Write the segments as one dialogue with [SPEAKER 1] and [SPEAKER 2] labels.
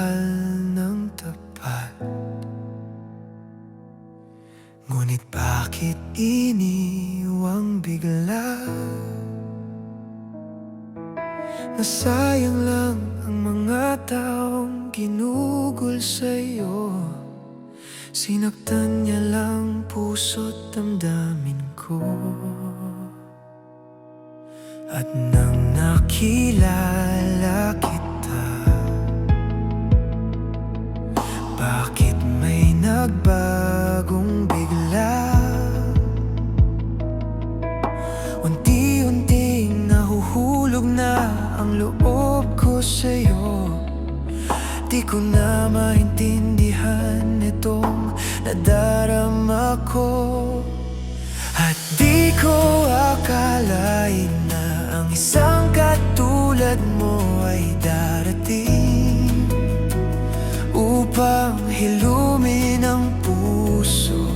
[SPEAKER 1] nagmahal ng tapat. Ngunit bakit iniwang bigla? Nasayang lang ang mga taong ginugol sa'yo. Sinaktan niya lang puso't damdamin ko. At nang nakilala kita, bakit may nagbagong bigla? Unti-unting nahuhulog na ang loob ko sa'yo. Di ko na maintindihan itong nadarama ko. At di ko akalain na ang isang katulad mo ay darating upang hilumin ang puso.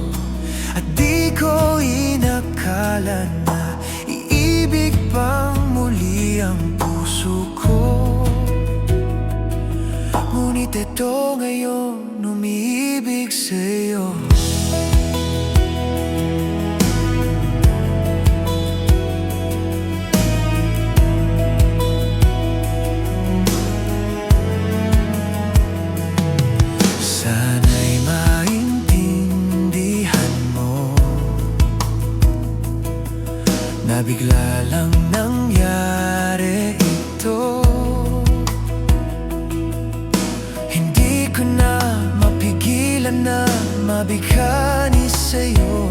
[SPEAKER 1] At di ko inakala na iibig pang muli ang puso ko. Ngunit ito ngayon umiibig sa'yo. Sana'y maintindihan mo na bigla lang nangyari ito. Hindi ko na mapigilan na mabighani sa'yo.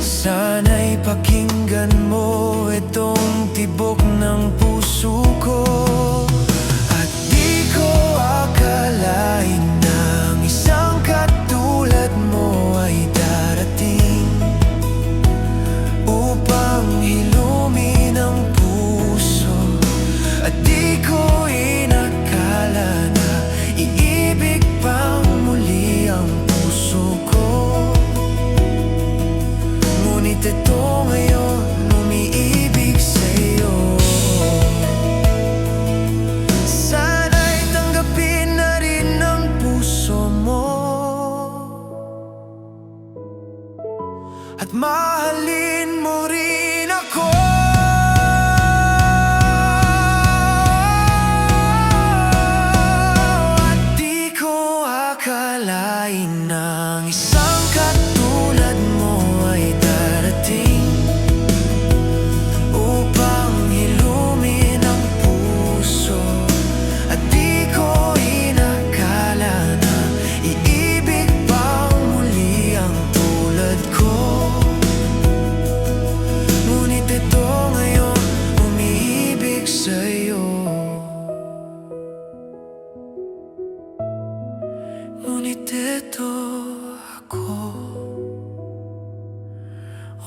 [SPEAKER 1] Sana'y pakinggan mo itong tibok ng puso ko. At di ko akalain na ang isang katulad mo ay darating upang hilumin ang puso. At di ko inakala na iibig pang muli ang puso ko. Ngunit ito ngayon umiibig sa'yo. Sana'y tanggapin na rin ang puso mo at mahalin mo rin ako. At di ko akalain na ang isang katulad mo ay darating upang hilumin ang puso. At di ko inakala na iibig pang muli ang tulad ko. Ngunit ito ngayon umiibig sa'yo. Ngunit ito ako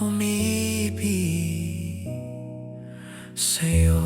[SPEAKER 1] umiibig sa'yo.